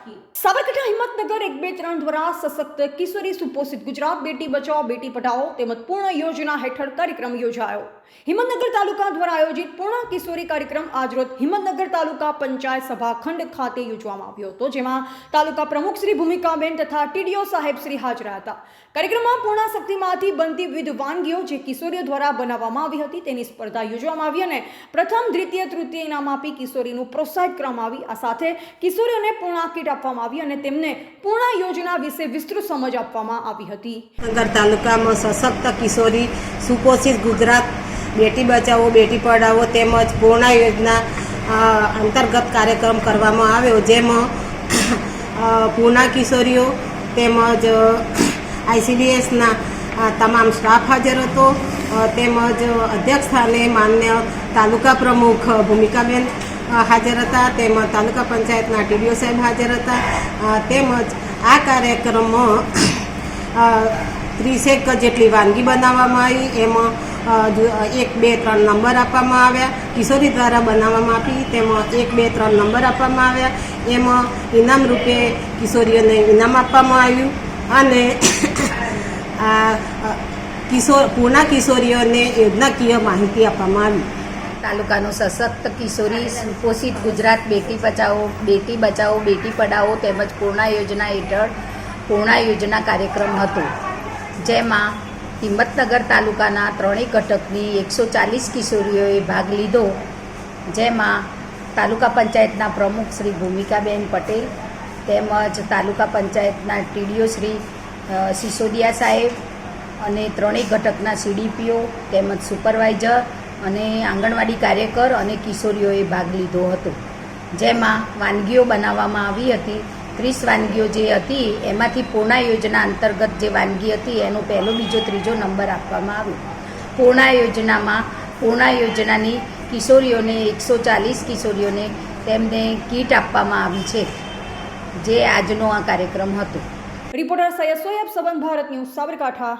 રાખીએ। સાબરકાંઠા હિંમતનગર 1, 2, 3 દ્વારા સશક્ત કિશોરી સુપોષિત ગુજરાત બેટી બચાવો બેટી પઢાઓ તેમજ પૂર્ણ યોજના હેઠળ કાર્યક્રમ યોજાયો। હિંમતનગર તાલુકા દ્વારા આયોજિત પૂર્ણ કિશોરી કાર્યક્રમ આજરોજ હિંમતનગર તાલુકા પંચાયત સભાખંડ ખાતે યોજવામાં આવ્યો હતો, જેમાં તાલુકા પ્રમુખ શ્રી ભૂમિકાબેન તથા ટીડીઓ સાહેબ શ્રી હાજર હતા। કાર્યક્રમમાં પૂર્ણ શક્તિમાંથી બનતી વિવિધ વાનગીઓ જે કિશોરીઓ દ્વારા બનાવવામાં આવી હતી તેની સ્પર્ધા યોજવામાં આવી અને પ્રથમ, દ્વિતીય, તૃતીય ઇનામ આપી કિશોરીનું પ્રોત્સાહિત કરવામાં આવી। આ સાથે કિશોરીઓને પૂર્ણ કીટ આપવામાં આવી અને તેમને પૂર્ણ યોજના વિશે વિસ્તૃત સમજ આપવામાં આવી હતી। નગર તાલુકામાં સશક્ત કિશોરી સુપોષિત ગુજરાત બેટી બચાવો બેટી પઢાઓ તેમજ પૂર્ણ યોજના અંતર્ગત કાર્યક્રમ કરવામાં આવ્યો, જેમાં પૂર્ણ કિશોરીઓ તેમજ ICDSના તમામ સ્ટાફ હાજર હતો, તેમજ અધ્યક્ષ સ્થાને માન્ય તાલુકા પ્રમુખ ભૂમિકાબેન હાજર હતા, તેમજ તાલુકા પંચાયતના ટીડીઓ સાહેબ હાજર હતા। તેમજ આ કાર્યક્રમમાં 30 જેટલી વાનગી બનાવવામાં આવી, એમાં 1, 2, 3 નંબર આપવામાં આવ્યા। કિશોરી દ્વારા બનાવવામાં આવી તેમાં 1, 2, 3 નંબર આપવામાં આવ્યા। એમાં ઇનામ રૂપે કિશોરીઓને ઇનામ આપવામાં આવ્યું અને પૂર્ણ કિશોરીઓને યોજનાકીય માહિતી આપવામાં આવી। તાલુકાનો સશક્ત કિશોરી સુપોષિત ગુજરાત બેટી બચાવો બેટી પઢાઓ તેમજ પૂર્ણ યોજના હેઠળ પૂર્ણ યોજના કાર્યક્રમ હતો, જેમાં હિંમતનગર તાલુકાના ત્રણેય ઘટકની 140 કિશોરીઓએ ભાગ લીધો, જેમાં તાલુકા પંચાયતના પ્રમુખ શ્રી ભૂમિકાબેન પટેલ તેમજ તાલુકા પંચાયતના ટીડીઓ શ્રી સિસોદિયા સાહેબ અને ત્રણેય ઘટકના CDPO તેમજ સુપરવાઇઝર અને આંગણવાડી કાર્યકર અને કિશોરીઓએ ભાગ લીધો હતો, જેમાં વાનગીઓ બનાવવામાં આવી હતી। 30 વાનગીઓ જે હતી એમાંથી પૂર્ણ યોજના અંતર્ગત જે વાનગી હતી એનો પહેલો, બીજો, ત્રીજો નંબર આપવામાં આવ્યો। પૂર્ણ યોજનાની કિશોરીઓને 140 કિશોરીઓને તેમને કીટ આપવામાં આવી છે, જે આજનો આ કાર્યક્રમ હતો। રિપોર્ટર સૈયદ સોએબ, સંબંધ ભારત ન્યૂઝ, સાબરકાંઠા।